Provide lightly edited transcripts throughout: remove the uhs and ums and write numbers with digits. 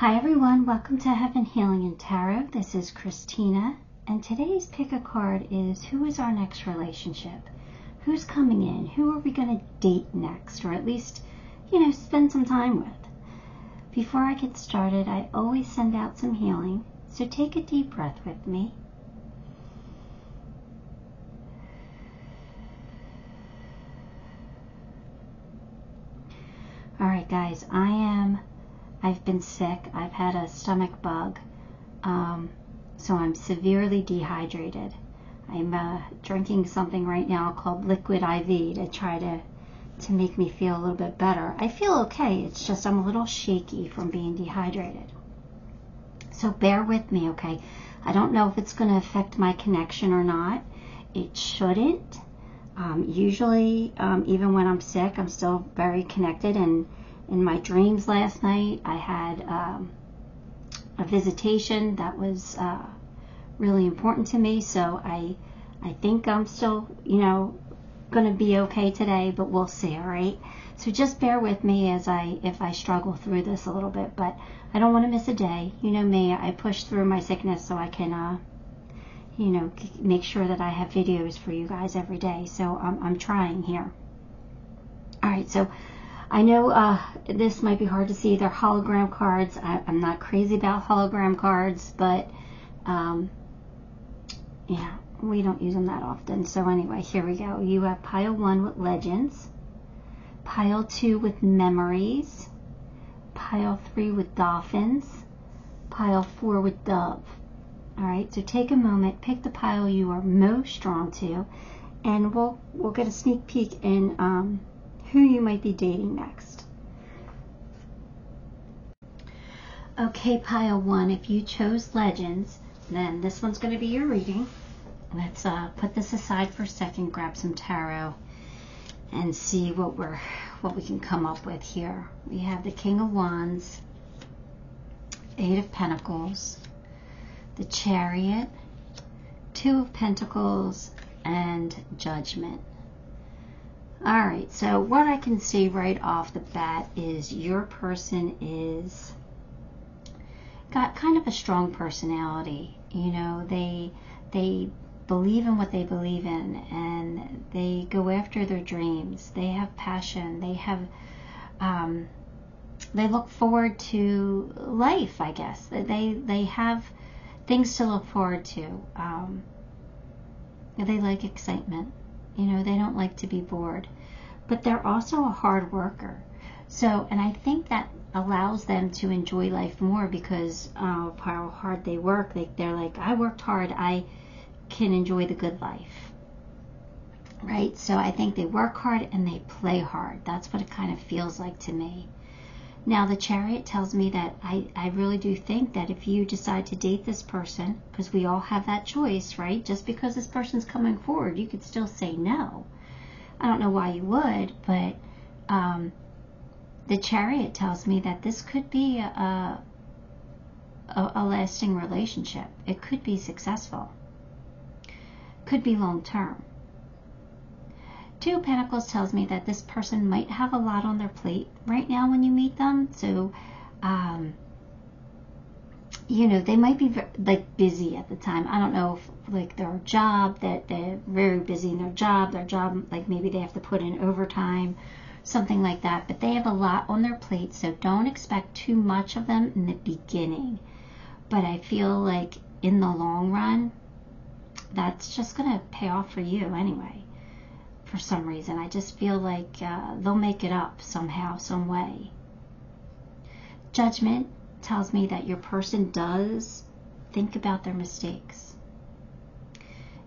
Hi everyone, welcome to Heaven Healing and Tarot. This is Christina, and today's pick a card is who is our next relationship? Who's coming in? Who are we going to date next? Or at least, spend some time with. Before I get started, I always send out some healing, so take a deep breath with me. Alright guys, I've been sick. I've had a stomach bug, so I'm severely dehydrated. I'm drinking something right now called liquid IV to try to make me feel a little bit better. I feel okay, it's just I'm a little shaky from being dehydrated. So bear with me, okay? I don't know if it's going to affect my connection or not. It shouldn't. Usually, even when I'm sick, I'm still very connected, and in my dreams last night, I had a visitation that was really important to me, so I think I'm still, going to be okay today, but we'll see, all right? So just bear with me if I struggle through this a little bit, but I don't want to miss a day. You know me, I push through my sickness so I can, make sure that I have videos for you guys every day, so I'm trying here. All right, so I know this might be hard to see. They're hologram cards. I'm not crazy about hologram cards, but yeah, we don't use them that often. So anyway, here we go. You have pile 1 with legends, pile 2 with memories, pile 3 with dolphins, pile 4 with dove. All right, so take a moment, pick the pile you are most drawn to, and we'll get a sneak peek in who you might be dating next. Okay, pile 1, if you chose legends, then this one's going to be your reading. Let's put this aside for a second, grab some tarot, and see what we can come up with here. We have the King of Wands, 8 of Pentacles, the Chariot, 2 of Pentacles, and Judgment. Alright, so what I can see right off the bat is your person is got kind of a strong personality. They believe in what they believe in, and they go after their dreams. They have passion. They look forward to life, I guess. They have things to look forward to. They like excitement. They don't like to be bored, but they're also a hard worker. So, and I think that allows them to enjoy life more because how hard they work. They're like, I worked hard, I can enjoy the good life, right? So I think they work hard and they play hard. That's what it kind of feels like to me. Now, the Chariot tells me that I really do think that if you decide to date this person, because we all have that choice, right? Just because this person's coming forward, you could still say no. I don't know why you would, but the Chariot tells me that this could be a lasting relationship. It could be successful. Could be long-term. 2 of Pentacles tells me that this person might have a lot on their plate right now when you meet them. So, they might be busy at the time. I don't know if their job, that they're very busy in their job, maybe they have to put in overtime, something like that. But they have a lot on their plate, so don't expect too much of them in the beginning. But I feel like in the long run, that's just going to pay off for you anyway. For some reason, I just feel like they'll make it up somehow, some way. Judgment tells me that your person does think about their mistakes.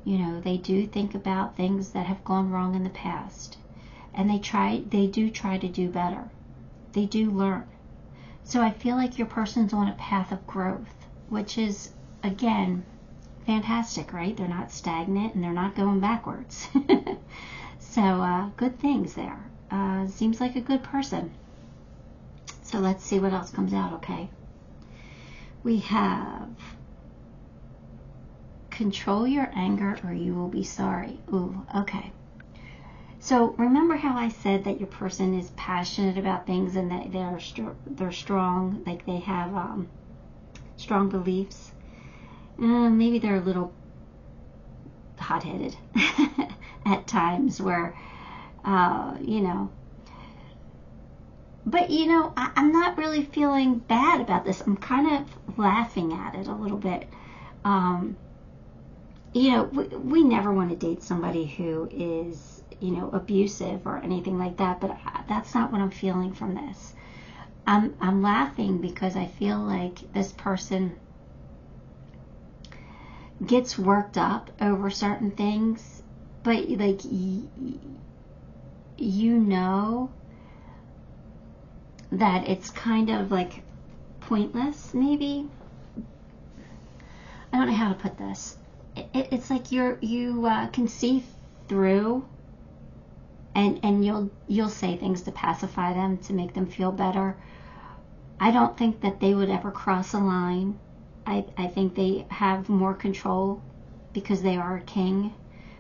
They do think about things that have gone wrong in the past, and they do try to do better. They do learn. So I feel like your person's on a path of growth, which is, again, fantastic, right? They're not stagnant and they're not going backwards. So good things there. Seems like a good person. So let's see what else comes out, okay? We have control your anger or you will be sorry. Ooh, okay. So remember how I said that your person is passionate about things and that they're strong, like they have strong beliefs. Maybe they're a little hot-headed at times, where you know. But you know, I'm not really feeling bad about this. I'm kind of laughing at it a little bit. You know, we never want to date somebody who is, you know, abusive or anything like that, but that's not what I'm feeling from this. I'm laughing because I feel like this person gets worked up over certain things, but like you know that it's kind of like pointless, maybe. I don't know how to put this. It's like you can see through, and you'll say things to pacify them, to make them feel better. I don't think that they would ever cross a line. I think they have more control because they are a king.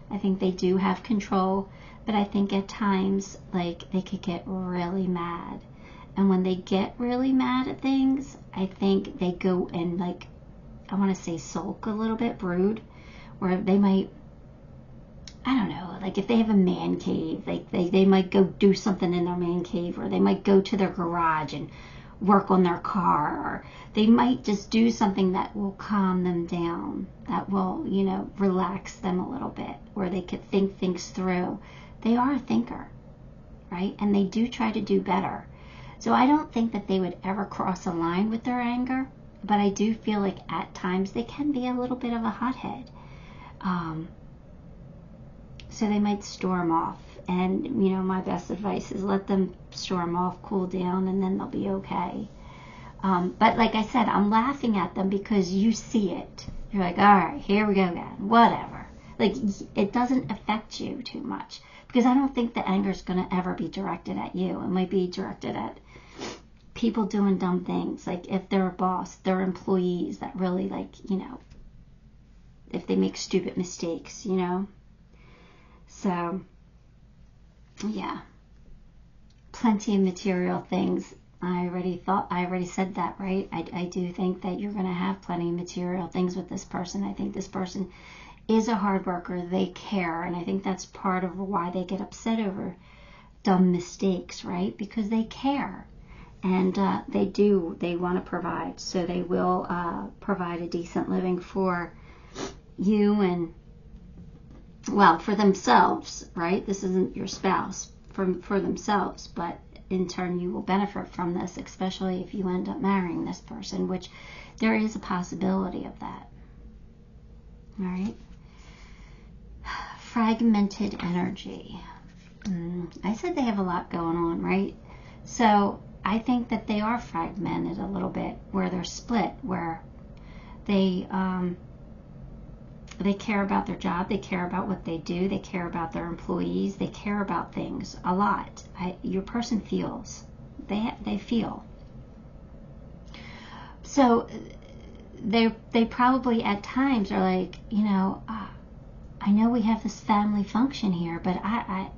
I think they do have control, but I think at times, like, they could get really mad. And when they get really mad at things, I think they go and, like, I want to say sulk a little bit, brood, where they might, I don't know, like if they have a man cave, like they might go do something in their man cave, or they might go to their garage and work on their car, or they might just do something that will calm them down, that will, you know, relax them a little bit, where they could think things through. They are a thinker, right? And they do try to do better. So I don't think that they would ever cross a line with their anger, but I do feel like at times they can be a little bit of a hothead. So they might storm off. And, you know, my best advice is let them storm off, cool down, and then they'll be okay. But like I said, I'm laughing at them because you see it. You're like, all right, here we go again, whatever. Like, it doesn't affect you too much. Because I don't think the anger is going to ever be directed at you. It might be directed at people doing dumb things. Like if they're a boss, their employees that really, like, you know, if they make stupid mistakes, you know. So, yeah. Plenty of material things. I already said that, right? I do think that you're going to have plenty of material things with this person. I think this person is a hard worker. They care, and I think that's part of why they get upset over dumb mistakes, right? Because they care, and they want to provide, so they will provide a decent living for you and, well, for themselves, right? This isn't your spouse, for themselves, but in turn you will benefit from this, especially if you end up marrying this person, which there is a possibility of that. All right. Fragmented energy. I said they have a lot going on, right? So I think that they are fragmented a little bit, where they're split, where they care about their job, they care about what they do, they care about their employees, they care about things a lot. Your person feels. They feel. So they probably at times are like, you know, I know we have this family function here, but I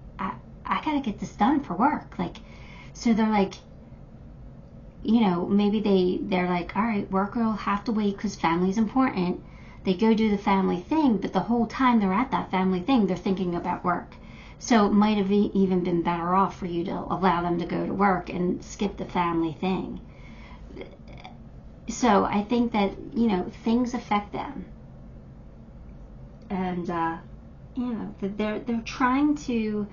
gotta get this done for work. Like, so they're like, you know, maybe they're like, all right, work will have to wait because family's important. They go do the family thing, but the whole time they're at that family thing, they're thinking about work. So it might have even been better off for you to allow them to go to work and skip the family thing. So I think that, you know, things affect them. And, you know, they're trying to,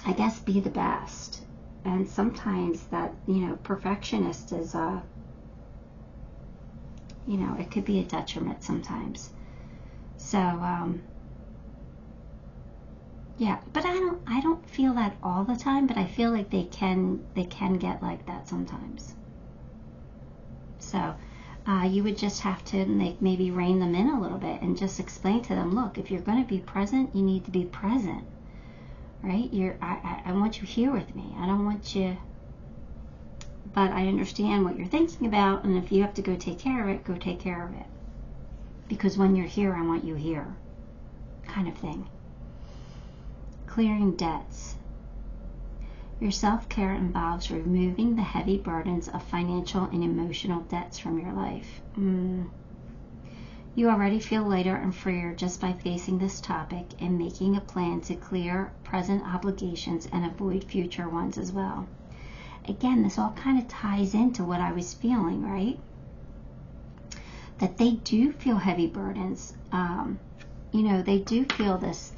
I guess, be the best. And sometimes that, you know, perfectionist is, you know, it could be a detriment sometimes. So, yeah, but I don't feel that all the time, but I feel like they can get like that sometimes. So, you would just have to maybe rein them in a little bit and just explain to them, look, if you're going to be present, you need to be present, right? I want you here with me. I don't want you, but I understand what you're thinking about, and if you have to go take care of it, go take care of it. Because when you're here, I want you here, kind of thing. clearing debts. Your self-care involves removing the heavy burdens of financial and emotional debts from your life. You already feel lighter and freer just by facing this topic and making a plan to clear present obligations and avoid future ones as well. Again, this all kind of ties into what I was feeling, right? That they do feel heavy burdens. They do feel this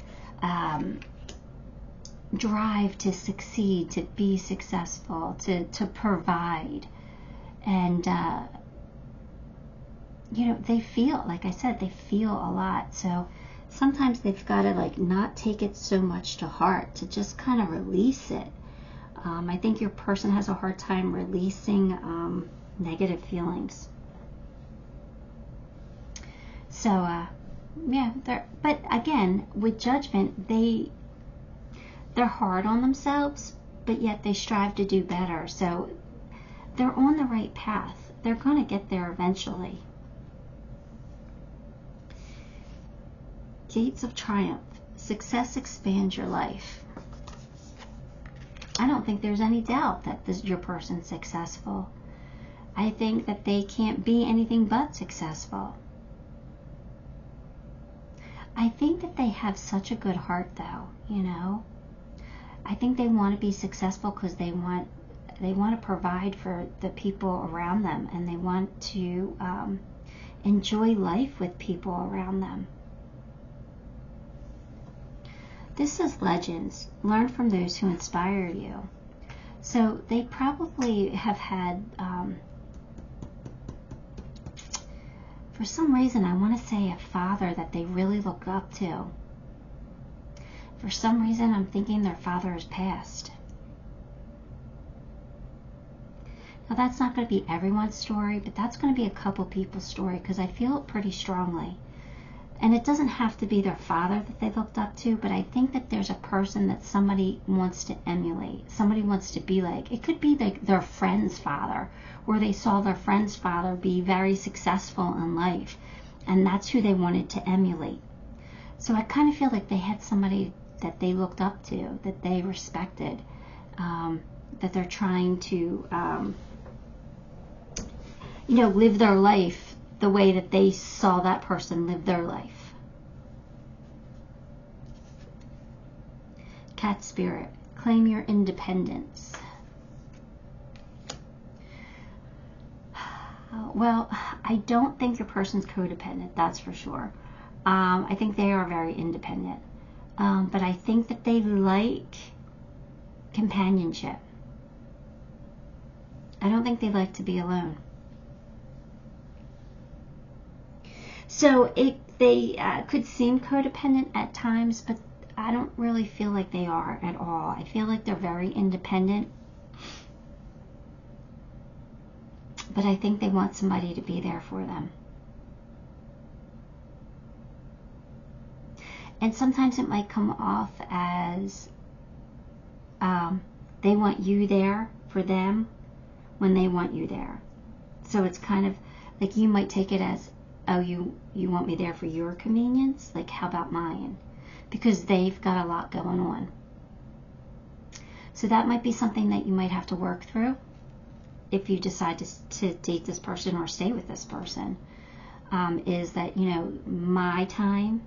drive to succeed, to be successful, to provide. And, they feel, like I said, they feel a lot. So sometimes they've got to not take it so much to heart, to just kind of release it. I think your person has a hard time releasing negative feelings. So, but again, with judgment, they're hard on themselves, but yet they strive to do better. So they're on the right path. They're going to get there eventually. Gates of Triumph. Success expands your life. I don't think there's any doubt that your person's successful. I think that they can't be anything but successful. I think that they have such a good heart, though, I think they want to be successful because they want to provide for the people around them, and they want to enjoy life with people around them. This is Legends. Learn from those who inspire you. So they probably have had, for some reason, I want to say a father that they really look up to. For some reason, I'm thinking their father has passed. Now, that's not going to be everyone's story, but that's going to be a couple people's story, because I feel it pretty strongly. And it doesn't have to be their father that they looked up to, but I think that there's a person that somebody wants to emulate. Somebody wants to be like. It could be like their friend's father, where they saw their friend's father be very successful in life, and that's who they wanted to emulate. So I kind of feel like they had somebody that they looked up to, that they respected, that they're trying to, live their life the way that they saw that person live their life. Cat Spirit, claim your independence. Well, I don't think your person's codependent, that's for sure. I think they are very independent. But I think that they like companionship. I don't think they like to be alone. So they could seem codependent at times, but I don't really feel like they are at all. I feel like they're very independent. But I think they want somebody to be there for them. And sometimes it might come off as they want you there for them when they want you there. So it's kind of like you might take it as, oh, you want me there for your convenience? Like, how about mine? Because they've got a lot going on. So that might be something that you might have to work through if you decide to date this person or stay with this person. Is that, my time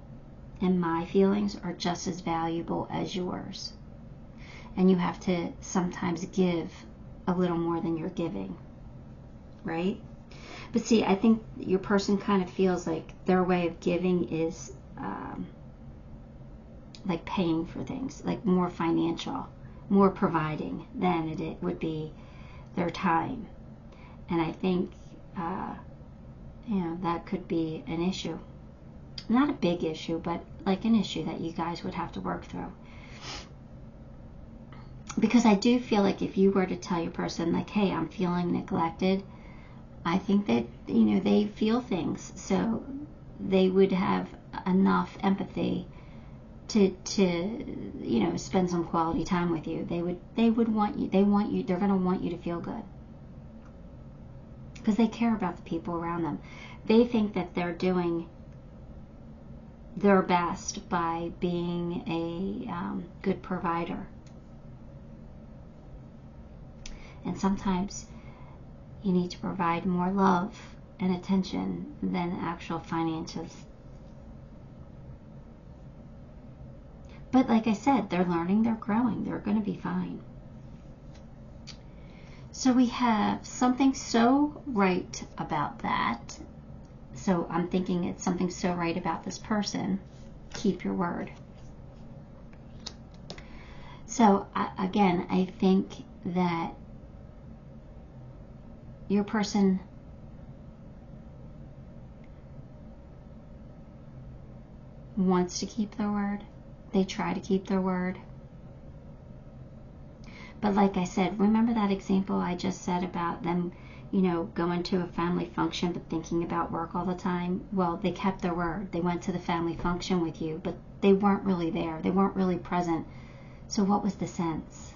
and my feelings are just as valuable as yours. And you have to sometimes give a little more than you're giving. Right? But see, I think your person kind of feels like their way of giving is like paying for things, like more financial, more providing than it would be their time. And I think, that could be an issue. Not a big issue, but like an issue that you guys would have to work through. Because I do feel like if you were to tell your person, like, hey, I'm feeling neglected, I think that, they feel things. So they would have enough empathy to spend some quality time with you. They would want you, they're going to want you to feel good. Because they care about the people around them. They think that they're doing their best by being a good provider. And sometimes you need to provide more love and attention than actual finances. But like I said, they're learning, they're growing, they're going to be fine. So we have something so right about that. So I'm thinking it's something so right about this person. Keep your word. So again, I think that your person wants to keep their word. They try to keep their word. But like I said, remember that example I just said about them, you know, going to a family function but thinking about work all the time? Well, they kept their word. They went to the family function with you, but they weren't really there. They weren't really present. So what was the sense,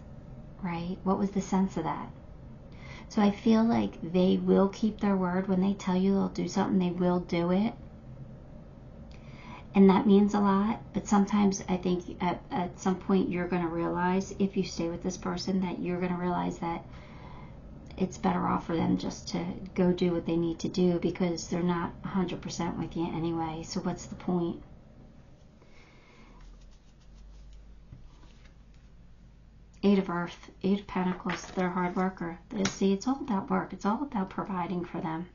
right? What was the sense of that? So I feel like they will keep their word. When they tell you they'll do something, they will do it. And that means a lot. But sometimes I think at some point you're going to realize, if you stay with this person, that you're going to realize that it's better off for them just to go do what they need to do, because they're not 100% with you anyway. So what's the point? Eight of Earth, Eight of Pentacles, they're a hard worker. See, it's all about work. It's all about providing for them.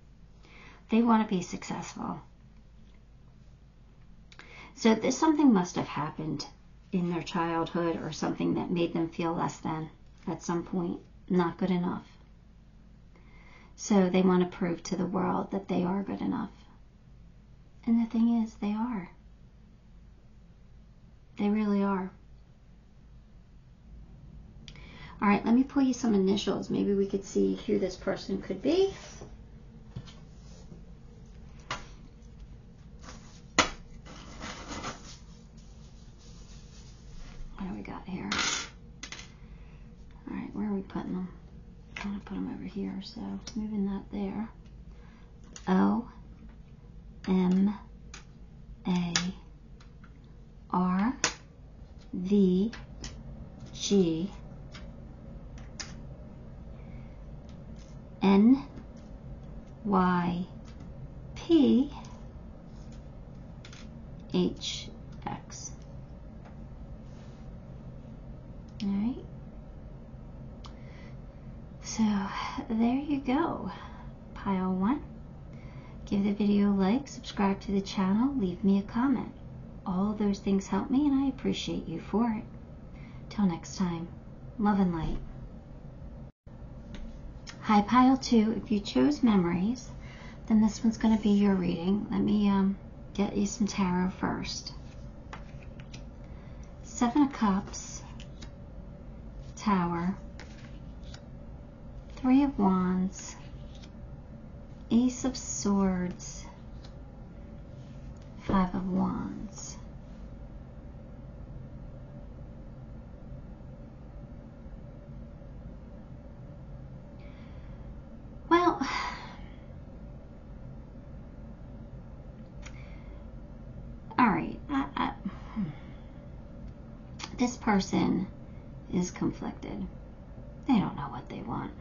They want to be successful. So there's something must have happened in their childhood or something that made them feel less than at some point, not good enough. So they want to prove to the world that they are good enough. And the thing is, they are. They really are. All right, let me pull you some initials. Maybe we could see who this person could be. What do we got here? All right, where are we putting them? I want to put them over here, so moving that there. O, M, A, R, V, G, N, Y, P, H, X. All right. So there you go. Pile 1. Give the video a like, subscribe to the channel, leave me a comment. All of those things help me, and I appreciate you for it. Till next time, love and light. Hi, Pile 2. If you chose memories, then this one's going to be your reading. Let me get you some tarot first. 7 of Cups, Tower, 3 of Wands, Ace of Swords, 5 of Wands. Well, all right. This person is conflicted. They don't know what they want.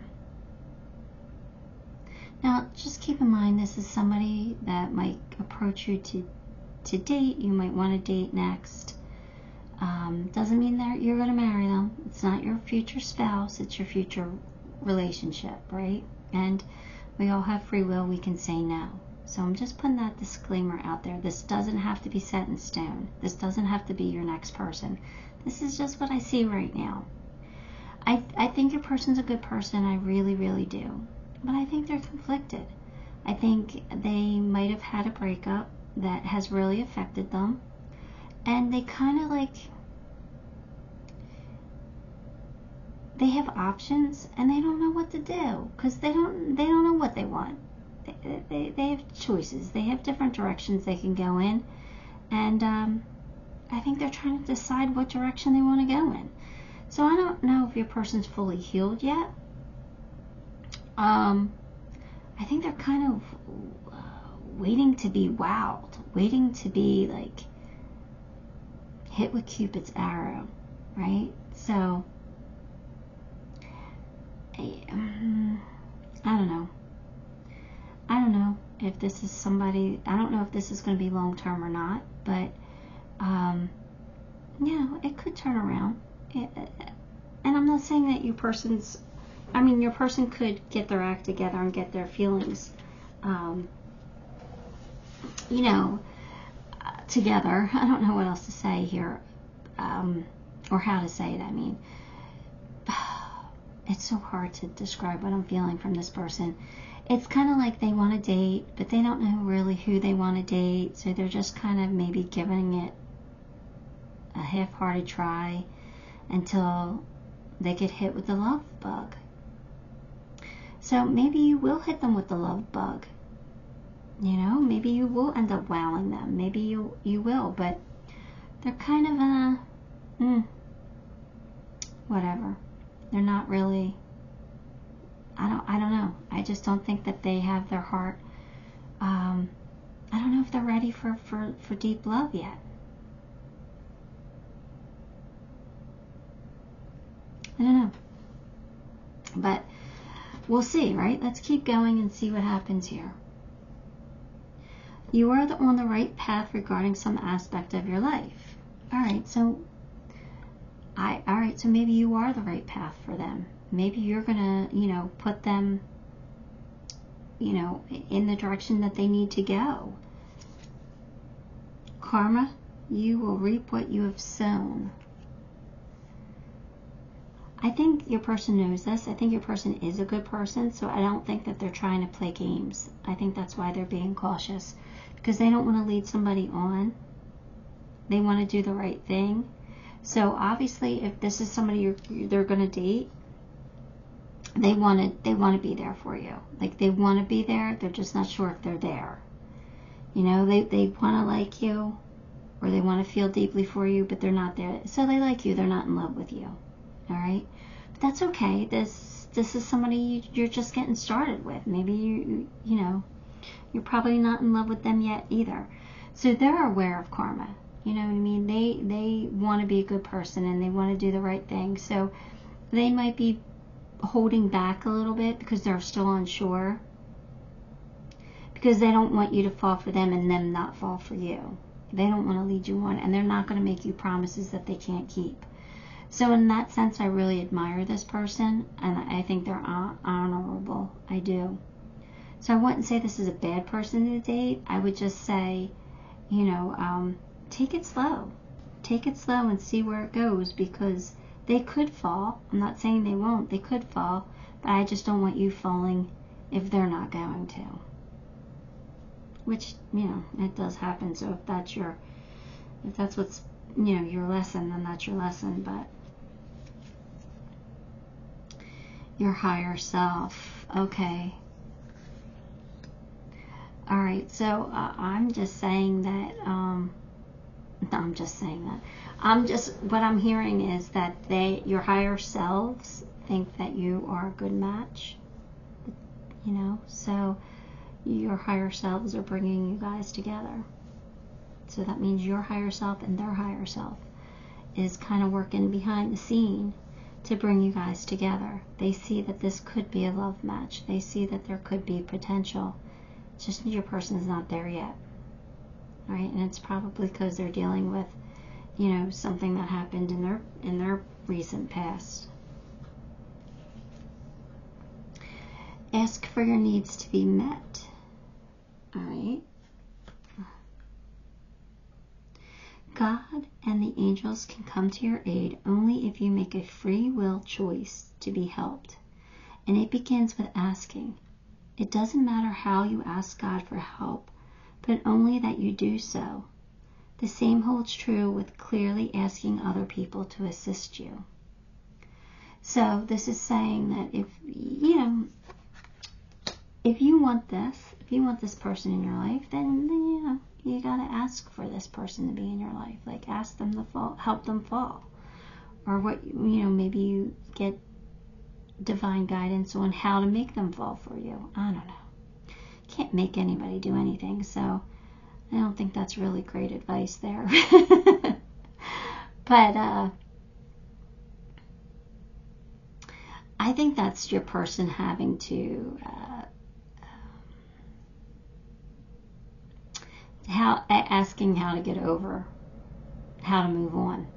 Now, just keep in mind, this is somebody that might approach you to date. You might want to date next. Doesn't mean that you're going to marry them. It's not your future spouse. It's your future relationship, right? And we all have free will. We can say no. So I'm just putting that disclaimer out there. This doesn't have to be set in stone. This doesn't have to be your next person. This is just what I see right now. I think your person's a good person. I really, really do. But I think they're conflicted. I think they might have had a breakup that has really affected them. And they kind of like, they have options and they don't know what to do, because they don't know what they want. They have choices. They have different directions they can go in. And I think they're trying to decide what direction they want to go in. So I don't know if your person's fully healed yet. I think they're kind of waiting to be wowed, waiting to be like hit with Cupid's arrow, right? So, I don't know. I don't know if this is somebody, I don't know if this is going to be long-term or not, but, yeah, it could turn around. And I'm not saying that your person could get their act together and get their feelings, together. I don't know what else to say here, or how to say it. I mean, it's so hard to describe what I'm feeling from this person. It's kind of like they want to date, but they don't know really who they want to date, so they're just kind of maybe giving it a half-hearted try until they get hit with the love bug. So maybe you will hit them with the love bug. Maybe you will end up wowing them. Maybe you will, but they're kind of whatever. They're not really, I don't know. I just don't think that they have their heart. I don't know if they're ready for deep love yet. I don't know. But we'll see, right? Let's keep going and see what happens here. You are on the right path regarding some aspect of your life. Alright, so maybe you are the right path for them. Maybe you're gonna, put them, in the direction that they need to go. Karma, you will reap what you have sown. I think your person knows this. I think your person is a good person, so I don't think that they're trying to play games. I think that's why they're being cautious, because they don't want to lead somebody on. They want to do the right thing. So obviously, if this is somebody they're going to date, they want to be there for you. Like, they want to be there. They're just not sure if they're there. They want to like you, or they want to feel deeply for you, but they're not there. So they like you. They're not in love with you. All right, but that's okay. This is somebody you're just getting started with. Maybe you're probably not in love with them yet either. So they're aware of karma. You know what I mean? They want to be a good person and they want to do the right thing. So they might be holding back a little bit because they're still unsure. Because they don't want you to fall for them and them not fall for you. They don't want to lead you on, and they're not going to make you promises that they can't keep. So in that sense, I really admire this person, and I think they're honorable. I do. So I wouldn't say this is a bad person to date. I would just say, take it slow. Take it slow and see where it goes, because they could fall. I'm not saying they won't. They could fall, but I just don't want you falling if they're not going to. Which, it does happen. So if that's what's, your lesson, then that's your lesson. But your higher self. Okay. All right. So I'm just saying that. What I'm hearing is that your higher selves think that you are a good match. So your higher selves are bringing you guys together. So that means your higher self and their higher self is kind of working behind the scene to bring you guys together. They see that this could be a love match. They see that there could be potential. It's just your person's not there yet. Right? And it's probably because they're dealing with, something that happened in their recent past. Ask for your needs to be met. All right. God and the angels can come to your aid only if you make a free will choice to be helped. And it begins with asking. It doesn't matter how you ask God for help, but only that you do so. The same holds true with clearly asking other people to assist you. So this is saying that if you want this person in your life, then you got to ask for this person to be in your life. Like, ask them to fall, help them fall. Or maybe you get divine guidance on how to make them fall for you. I don't know. Can't make anybody do anything, so I don't think that's really great advice there. But I think that's your person having to asking how to get over, how to move on,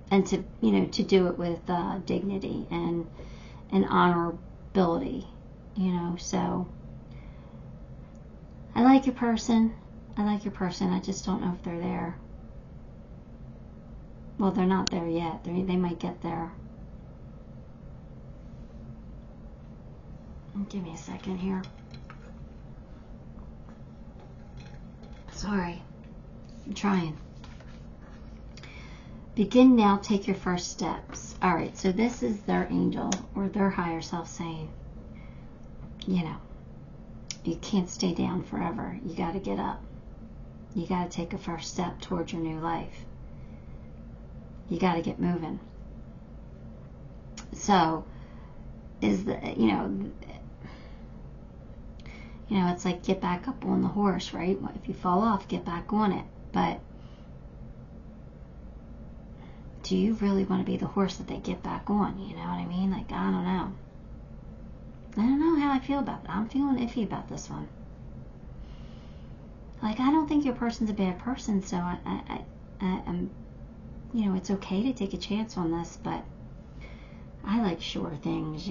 and to to do it with dignity and honorability. So I like your person. I just don't know if they're there. Well, they're not there yet. They might get there. Give me a second here. Sorry. I'm trying. Begin now, take your first steps. All right, so this is their angel or their higher self saying, you can't stay down forever. You got to get up. You got to take a first step towards your new life. You got to get moving. So, it's like get back up on the horse, right? If you fall off, get back on it. But do you really want to be the horse that they get back on? You know what I mean? Like, I don't know. I don't know how I feel about it. I'm feeling iffy about this one. Like, I don't think your person's a bad person, so I'm, it's okay to take a chance on this, but I like sure things,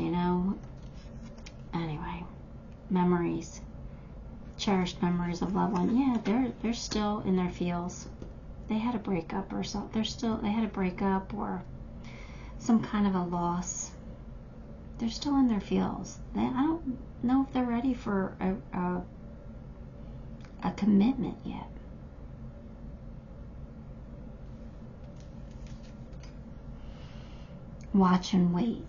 Anyway, memories. Cherished memories of loved one. Yeah, they're still in their feels. They had a breakup or something. They had a breakup or some kind of a loss. They're still in their feels. I don't know if they're ready for a commitment yet. Watch and wait.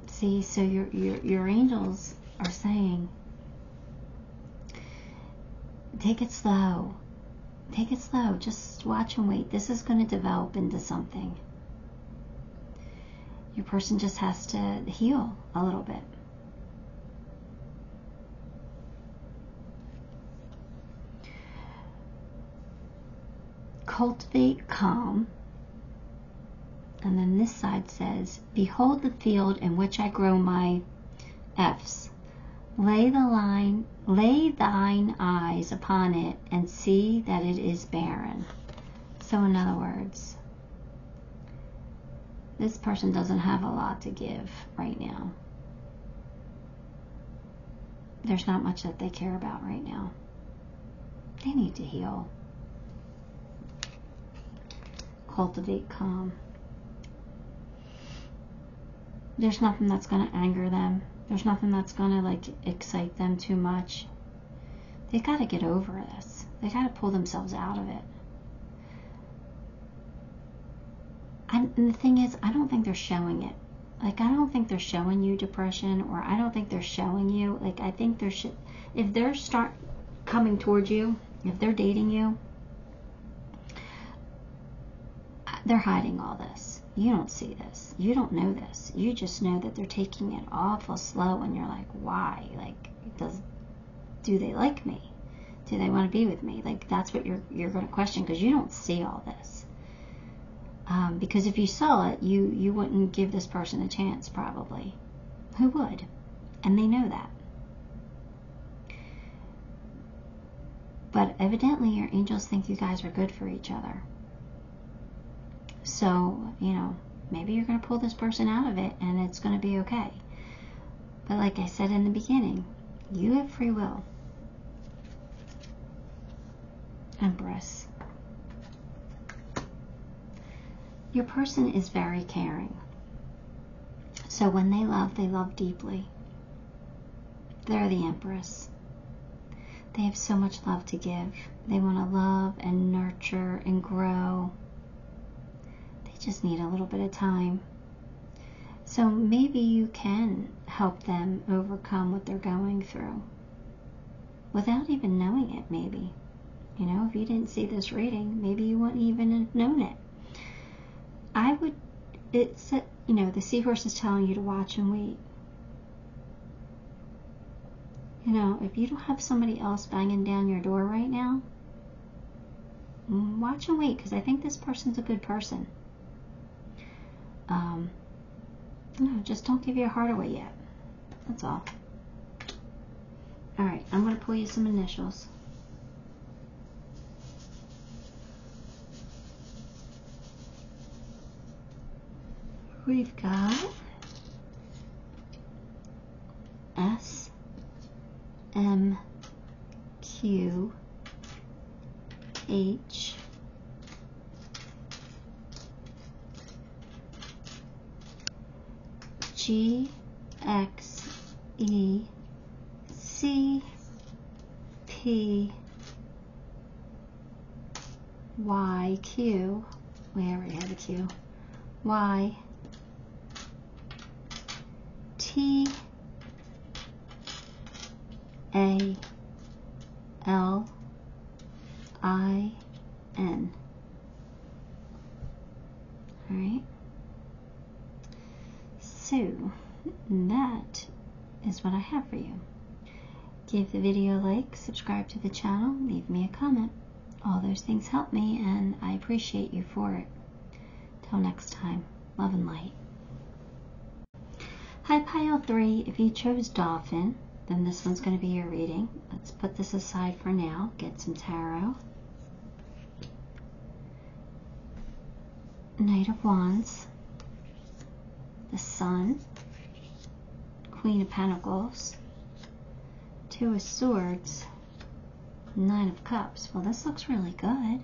See, so your angels are saying, take it slow. Take it slow. Just watch and wait. This is going to develop into something. Your person just has to heal a little bit. Cultivate calm. And then this side says, behold the field in which I grow my F's. Lay thine eyes upon it and see that it is barren. So in other words, this person doesn't have a lot to give right now. There's not much that they care about right now. They need to heal. Cultivate calm. There's nothing that's going to anger them. There's nothing that's going to excite them too much. They got to get over this. They got to pull themselves out of it. And the thing is, I don't think they're showing it. I don't think they're showing you depression, or I don't think they're showing you. I think if they're coming towards you, if they're dating you, they're hiding all this. You don't see this. You don't know this. You just know that they're taking it awful slow, and you're like, why? Do they like me? Do they want to be with me? That's what you're going to question, because you don't see all this. Because if you saw it, you wouldn't give this person a chance, probably. Who would? And they know that. But evidently your angels think you guys are good for each other. So, maybe you're going to pull this person out of it and it's going to be okay. But like I said in the beginning, you have free will. Empress. Your person is very caring. So when they love deeply. They're the Empress. They have so much love to give. They want to love and nurture and grow. They just need a little bit of time. So maybe you can help them overcome what they're going through without even knowing it, maybe. If you didn't see this reading, maybe you wouldn't even have known it. The seahorse is telling you to watch and wait. If you don't have somebody else banging down your door right now, watch and wait, because I think this person's a good person. No, just don't give your heart away yet. That's all. All right, I'm going to pull you some initials. We've got S, M, Q, H, G, X, E, C, P, Y, Q. We already have a Q. Y, T, A, L, I, N. All right. So that is what I have for you. Give the video a like, subscribe to the channel, leave me a comment. All those things help me, and I appreciate you for it. Till next time, love and light. Hi Pile 3, if you chose Dolphin, then this one's going to be your reading. Let's put this aside for now, get some tarot. Knight of Wands, the Sun, Queen of Pentacles, Two of Swords, Nine of Cups. Well, this looks really good.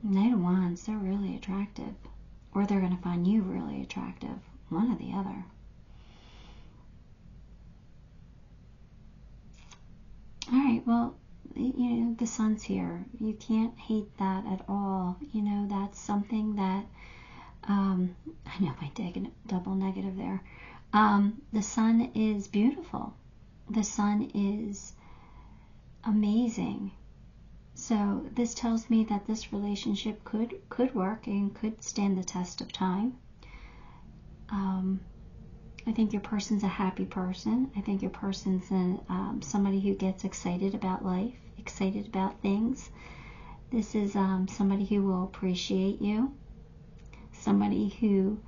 Knight of Wands, they're really attractive. Or they're going to find you really attractive. One or the other. Alright, well, you know, the Sun's here. You can't hate that at all. You know, that's something that, I know my double negative there. The Sun is beautiful. The Sun is amazing. So this tells me that this relationship could work and could stand the test of time. I think your person's a happy person. I think your person's somebody who gets excited about life, excited about things. This is somebody who will appreciate you. Somebody who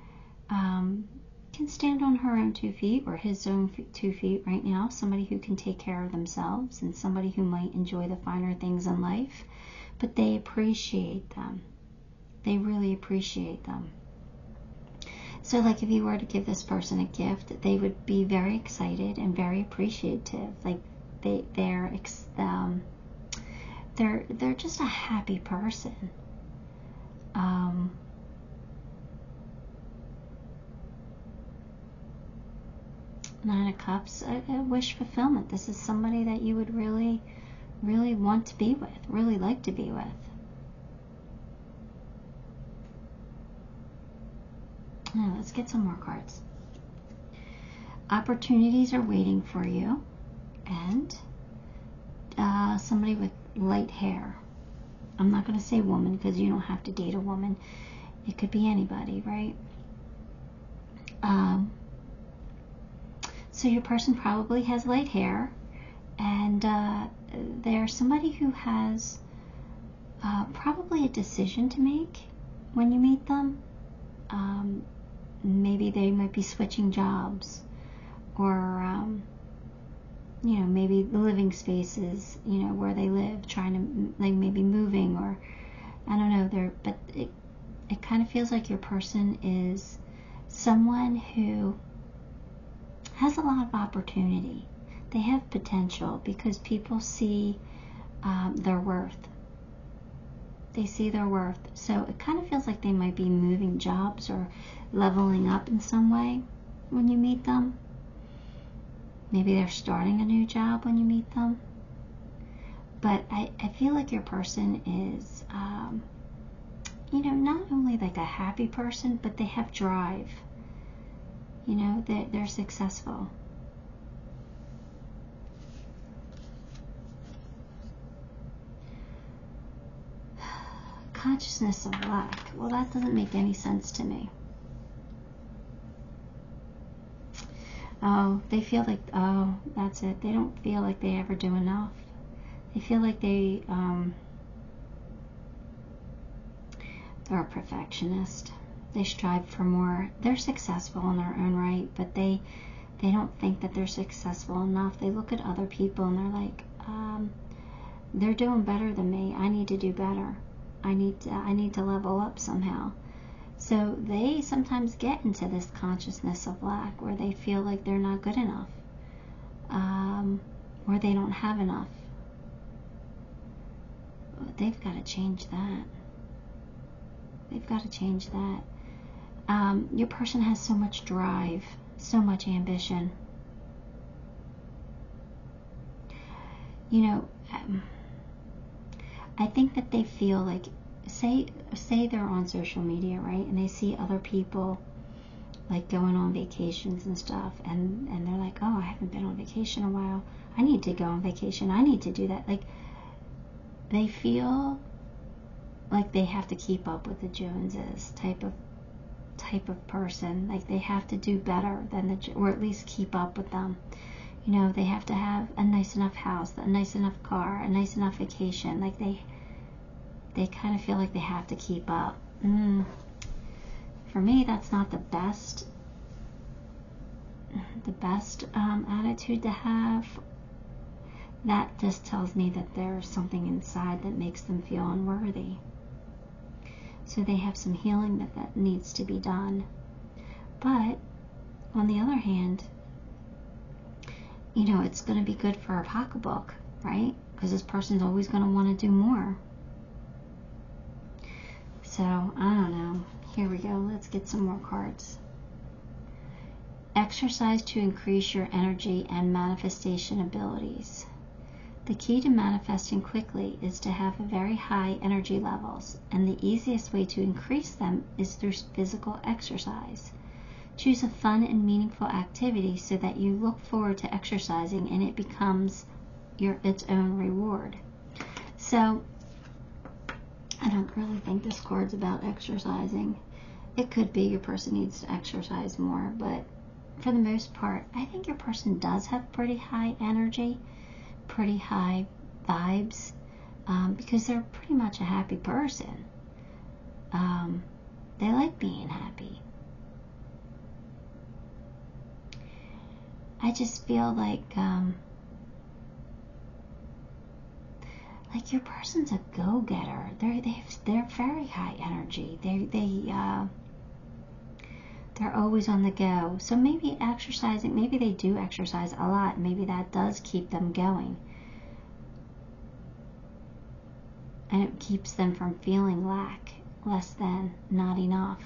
can stand on her own 2 feet or his own 2 feet right now. Somebody who can take care of themselves, and somebody who might enjoy the finer things in life, but they appreciate them. They really appreciate them. So like if you were to give this person a gift, they would be very excited and very appreciative. Like they're just a happy person. Nine of Cups, a wish fulfillment. This is somebody that you would really, really want to be with, really like to be with. Now, let's get some more cards. Opportunities are waiting for you, and somebody with light hair. I'm not going to say woman because you don't have to date a woman. It could be anybody, right? So your person probably has light hair, and they're somebody who has probably a decision to make when you meet them. Maybe they might be switching jobs, or you know, maybe the living spaces, you know, where they live, trying to, like, maybe moving, or I don't know. But it kind of feels like your person is someone who has a lot of opportunity. They have potential because people see their worth. They see their worth. So it kind of feels like they might be moving jobs or leveling up in some way when you meet them. Maybe they're starting a new job when you meet them. But I feel like your person is, you know, not only like a happy person, but they have drive. You know, they're successful. Consciousness of lack. Well, that doesn't make any sense to me. Oh, they feel like, oh, that's it. They don't feel like they ever do enough. They feel like they're a perfectionist. They strive for more. They're successful in their own right, but they don't think that they're successful enough. They look at other people and they're like, they're doing better than me. I need to do better. I need to level up somehow. So they sometimes get into this consciousness of lack where they feel like they're not good enough, or they don't have enough. They've got to change that. They've got to change that. Your person has so much drive, so much ambition. You know, I think that they feel like, say they're on social media, right, and they see other people like going on vacations and stuff, and they're like, oh, I haven't been on vacation in a while. I need to go on vacation. I need to do that. Like, they feel like they have to keep up with the Joneses type of person. Like they have to do better than or at least keep up with them. You know, they have to have a nice enough house, a nice enough car, a nice enough vacation. Like they kind of feel like they have to keep up. For me, that's not the best attitude to have. That just tells me that there's something inside that makes them feel unworthy. So they have some healing that needs to be done. But on the other hand, you know, it's going to be good for our pocketbook, right? Because this person's always going to want to do more. So, I don't know. Here we go. Let's get some more cards. Exercise to increase your energy and manifestation abilities. The key to manifesting quickly is to have very high energy levels, and the easiest way to increase them is through physical exercise. Choose a fun and meaningful activity so that you look forward to exercising and it becomes its own reward. So, I don't really think this card's about exercising. It could be your person needs to exercise more, but for the most part, I think your person does have pretty high energy, pretty high vibes, because they're pretty much a happy person. They like being happy. I just feel like your person's a go-getter. They're very high energy. They're always on the go. So maybe exercising, maybe they do exercise a lot. Maybe that does keep them going. And it keeps them from feeling less than, not enough.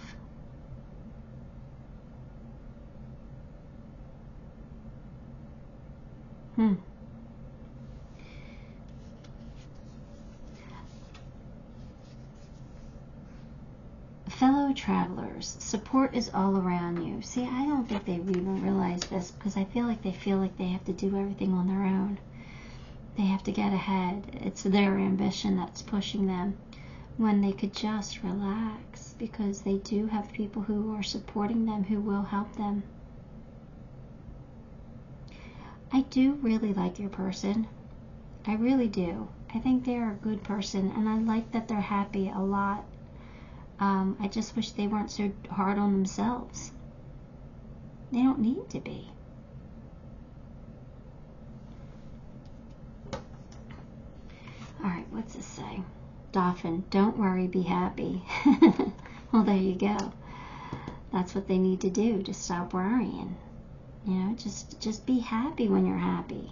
Fellow travelers, support is all around you. See, I don't think they even realize this, because I feel like they have to do everything on their own. They have to get ahead. It's their ambition that's pushing them, when they could just relax, because they do have people who are supporting them, who will help them. I do really like your person. I really do. I think they're a good person, and I like that they're happy a lot. I just wish they weren't so hard on themselves. They don't need to be. Alright, what's this say? Dolphin, don't worry, be happy. Well, there you go. That's what they need to do, to stop worrying. You know, just be happy when you're happy.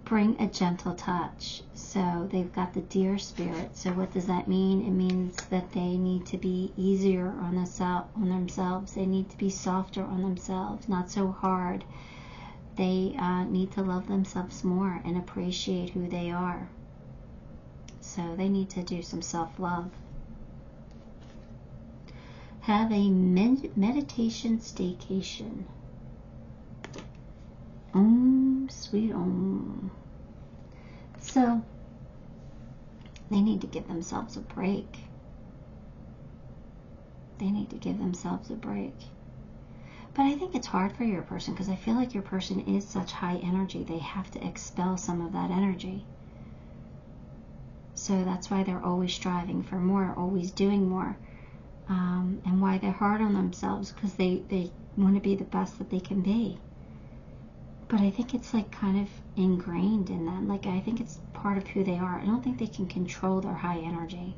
Bring a gentle touch. So they've got the deer spirit. So what does that mean? It means that they need to be easier on themselves. They need to be softer on themselves, not so hard. They need to love themselves more and appreciate who they are. So they need to do some self-love. Have a meditation staycation. Sweet Om. So, they need to give themselves a break. They need to give themselves a break. But I think it's hard for your person because I feel like your person is such high energy. They have to expel some of that energy. So that's why they're always striving for more, always doing more. And why they're hard on themselves, because they want to be the best that they can be. But I think it's like kind of ingrained in them. Like I think it's part of who they are. I don't think they can control their high energy.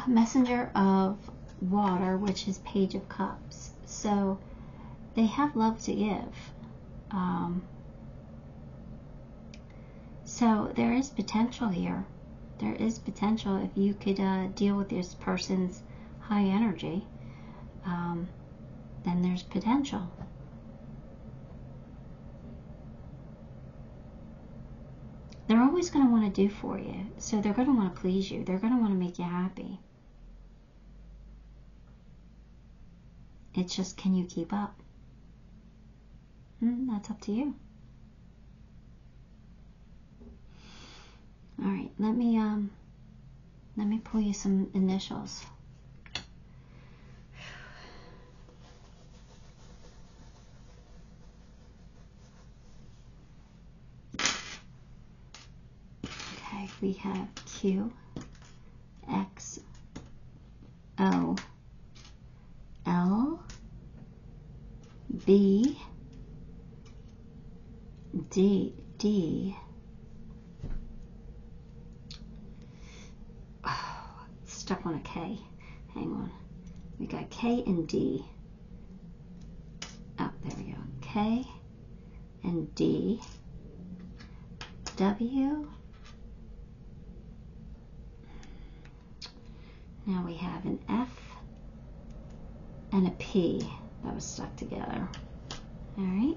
Messenger of water, which is Page of Cups. So they have love to give. So there is potential here. There is potential if you could deal with this person's high energy. Then there's potential. They're always going to want to do for you. So they're going to want to please you. They're going to want to make you happy. It's just, can you keep up? That's up to you. All right, let me pull you some initials. Okay, we have Q, X, O, L, B, D, stuck on a K. Hang on. We got K and D. Oh, there we go. K and D. W. Now we have an F and a P that was stuck together. All right.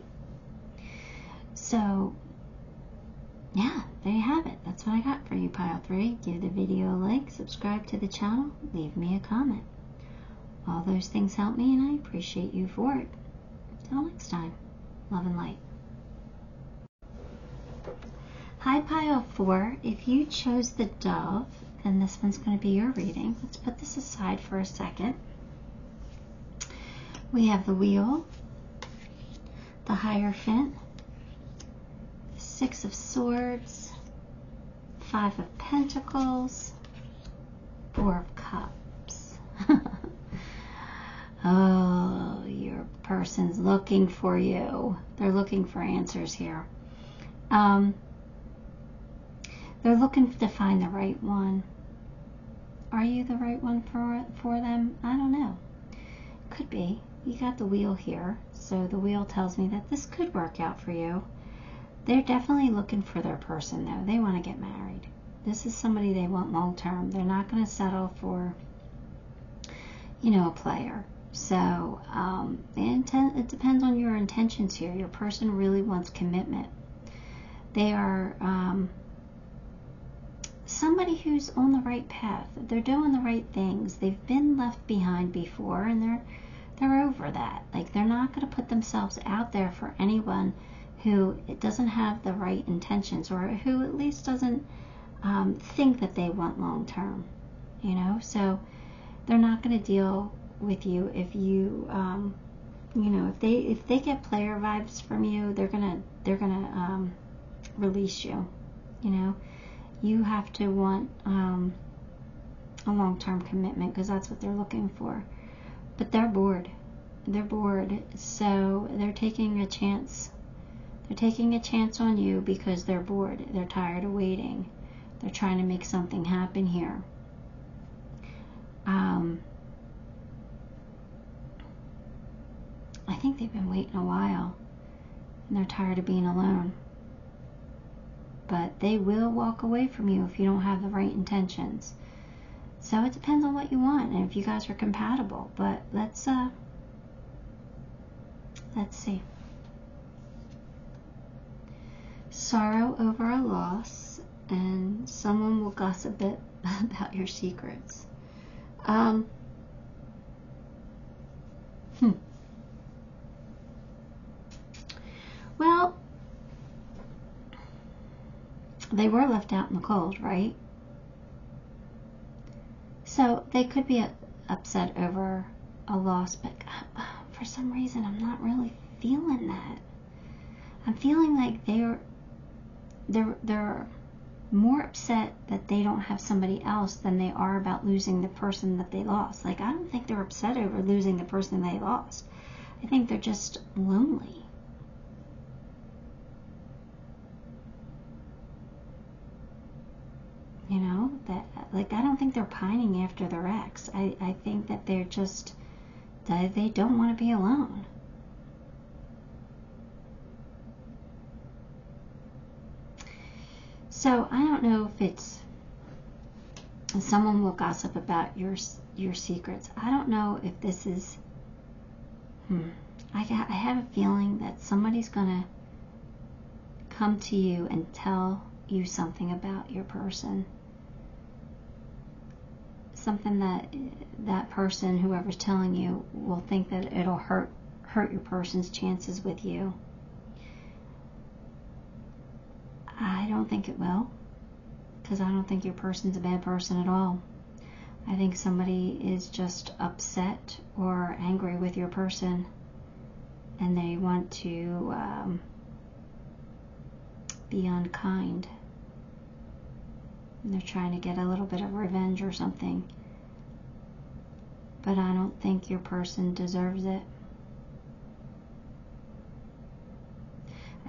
So, yeah, there you have it. That's what I got for you, Pile 3. Give the video a like, subscribe to the channel, leave me a comment. All those things help me, and I appreciate you for it. Till next time, love and light. Hi, Pile 4. If you chose the Dove, then this one's going to be your reading. Let's put this aside for a second. We have the Wheel, the Hierophant, Six of Swords, Five of Pentacles, Four of Cups. Oh, your person's looking for you. They're looking for answers here. They're looking to find the right one. Are you the right one for them? I don't know. Could be. You got the Wheel here, so the Wheel tells me that this could work out for you. They're definitely looking for their person, though. They want to get married. This is somebody they want long term. They're not going to settle for, a player. So it depends on your intentions here. Your person really wants commitment. They are somebody who's on the right path. They're doing the right things. They've been left behind before, and they're over that. Like, they're not going to put themselves out there for anyone who doesn't have the right intentions, or who at least doesn't think that they want long term. So they're not going to deal with you if you if they get player vibes from you. They're gonna release you. You have to want a long-term commitment, because that's what they're looking for. But they're bored. So they're taking a chance. They're taking a chance on you because they're bored. They're tired of waiting. They're trying to make something happen here. I think they've been waiting a while, and they're tired of being alone. But they will walk away from you if you don't have the right intentions. So it depends on what you want and if you guys are compatible. But let's see. Sorrow over a loss, and someone will gossip a bit about your secrets. Well, they were left out in the cold, right? So they could be upset over a loss, but for some reason I'm not really feeling that. I'm feeling like they're more upset that they don't have somebody else than they are about losing the person that they lost. Like, I don't think they're upset over losing the person they lost. I think they're just lonely. You know, that, like, I don't think they're pining after their ex. I think that they're just, they don't want to be alone. So I don't know if it's, someone will gossip about your secrets. I don't know if this is, I have a feeling that somebody's going to come to you and tell you something about your person. Something that person, whoever's telling you, will think that it'll hurt your person's chances with you. I don't think it will, because I don't think your person's a bad person at all. I think somebody is just upset or angry with your person, and they want to be unkind. And they're trying to get a little bit of revenge or something. But I don't think your person deserves it.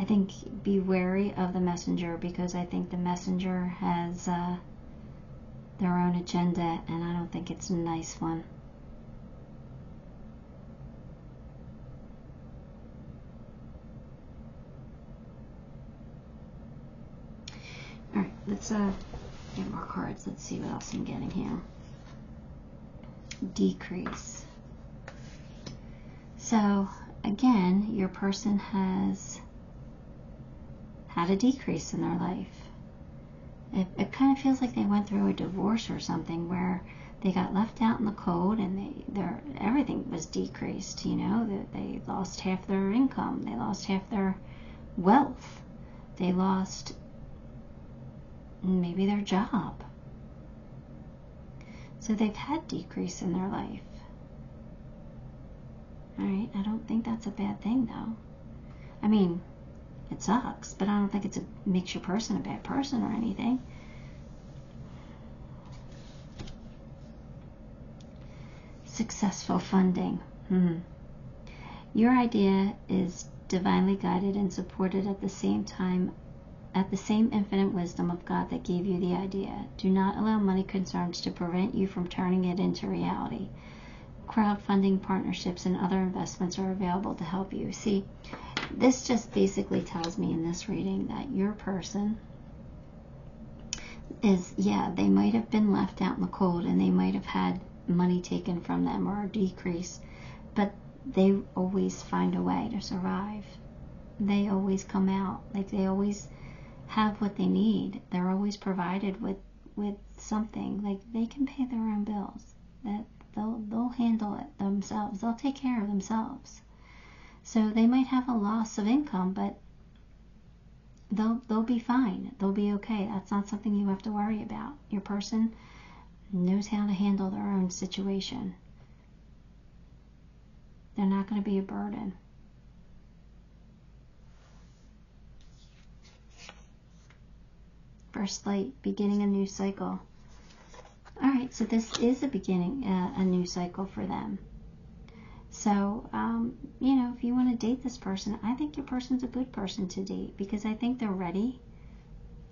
I think be wary of the messenger, because I think the messenger has their own agenda, and I don't think it's a nice one. Alright, let's get more cards. Let's see what else I'm getting here. Decrease. So, again, your person has had a decrease in their life. It kind of feels like they went through a divorce or something, where they got left out in the cold and everything was decreased, you know. They lost half their income. They lost half their wealth. They lost maybe their job. So they've had decrease in their life. Alright, I don't think that's a bad thing, though. I mean, it sucks, but I don't think it makes your person a bad person or anything. Successful funding. Your idea is divinely guided and supported at the same time, at the same infinite wisdom of God that gave you the idea. Do not allow money concerns to prevent you from turning it into reality. Crowdfunding, partnerships, and other investments are available to help you. See, this just basically tells me in this reading that your person is, they might have been left out in the cold and they might have had money taken from them or a decrease, but they always find a way to survive. They always come out. Like, they always have what they need. They're always provided with something. Like, they can pay their own bills. That they'll handle it themselves. They'll take care of themselves. So they might have a loss of income, but they'll be fine. They'll be okay. That's not something you have to worry about. Your person knows how to handle their own situation. They're not going to be a burden. First light, beginning a new cycle. Alright, so this is a beginning, a new cycle for them. So, you know, if you want to date this person, I think your person's a good person to date, because I think they're ready.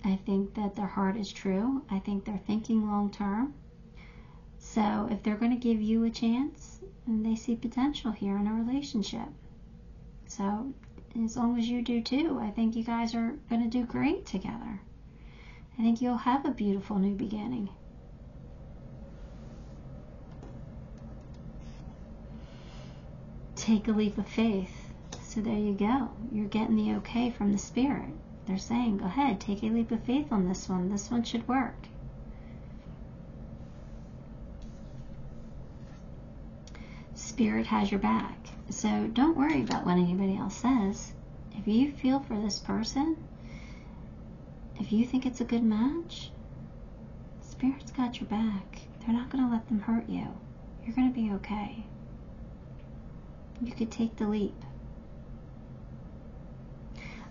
I think that their heart is true. I think they're thinking long term. So if they're going to give you a chance, and they see potential here in a relationship. So as long as you do too, I think you guys are going to do great together. I think you'll have a beautiful new beginning. Take a leap of faith. So there you go. You're getting the okay from the spirit. They're saying, go ahead, take a leap of faith on this one. This one should work. Spirit has your back. So don't worry about what anybody else says. If you feel for this person, If you think it's a good match, Spirit's got your back. They're not going to let them hurt you. You're going to be okay. You could take the leap.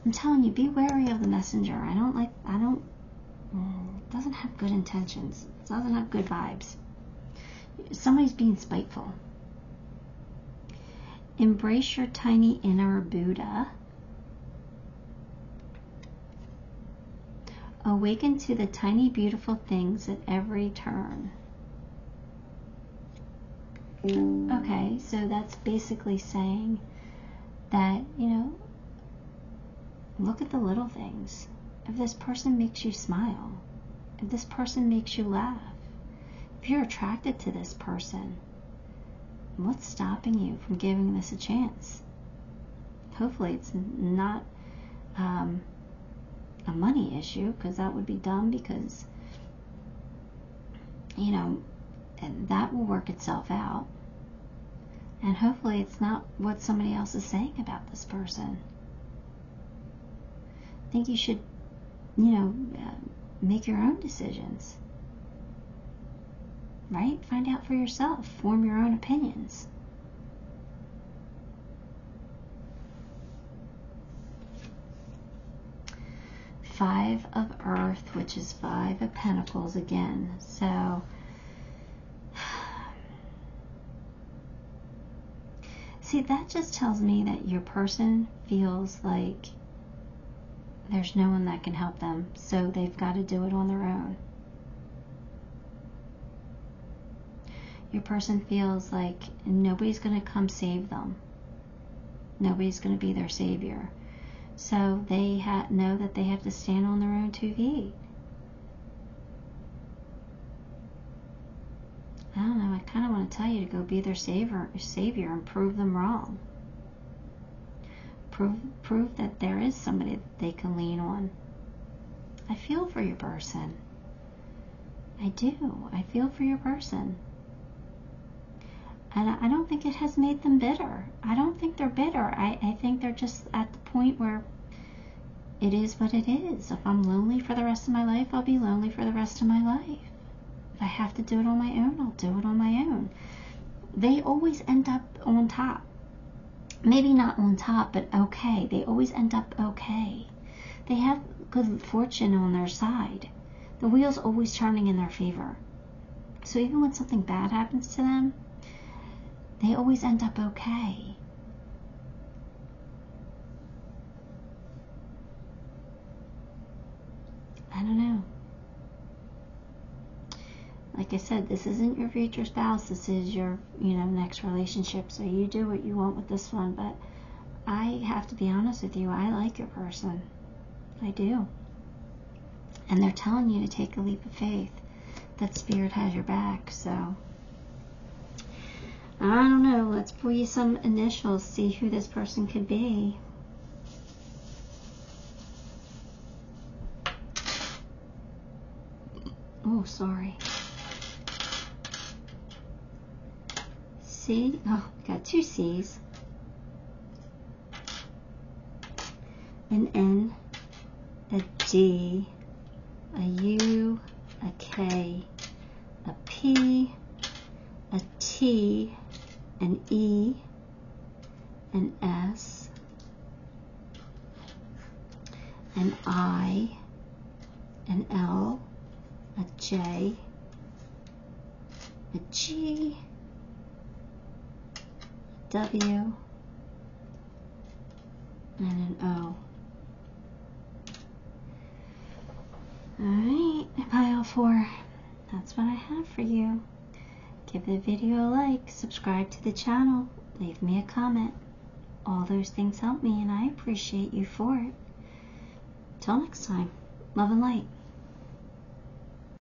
I'm telling you, be wary of the messenger. It doesn't have good intentions. It doesn't have good vibes. Somebody's being spiteful. Embrace your tiny inner Buddha. Awaken to the tiny beautiful things at every turn. Okay, so that's basically saying that, look at the little things. If this person makes you smile, if this person makes you laugh, if you're attracted to this person, what's stopping you from giving this a chance? Hopefully it's not a money issue, because that would be dumb, because, and that will work itself out. And hopefully it's not what somebody else is saying about this person. I think you should, make your own decisions. Right? Find out for yourself. Form your own opinions. Five of Earth, which is Five of Pentacles again. So, see, that just tells me that your person feels like there's no one that can help them, so they've got to do it on their own. Your person feels like nobody's going to come save them. Nobody's going to be their savior. So they know that they have to stand on their own 2 feet. I don't know, I kind of want to tell you to go be their savior and prove them wrong. Prove that there is somebody that they can lean on. I feel for your person. I do. I feel for your person. And I don't think it has made them bitter. I don't think they're bitter. I think they're just at the point where it is what it is. If I'm lonely for the rest of my life, I'll be lonely for the rest of my life. If I have to do it on my own, I'll do it on my own. They always end up on top. Maybe not on top, but okay. They always end up okay. They have good fortune on their side. The wheel's always turning in their favor. So even when something bad happens to them, they always end up okay. I don't know. Like I said, this isn't your future spouse. This is your, next relationship. So you do what you want with this one. But I have to be honest with you. I like your person. I do. And they're telling you to take a leap of faith. That Spirit has your back. So I don't know. Let's pull you some initials. See who this person could be. Oh, sorry. C. Oh, we got 2 C's. An N, a D, a U, a K, a P, a T, an E, an S, an I, an L, a J, a G, a W, and an O. Alright, pile 4. That's what I have for you. Give the video a like, subscribe to the channel, leave me a comment. All those things help me and I appreciate you for it. Till next time, love and light.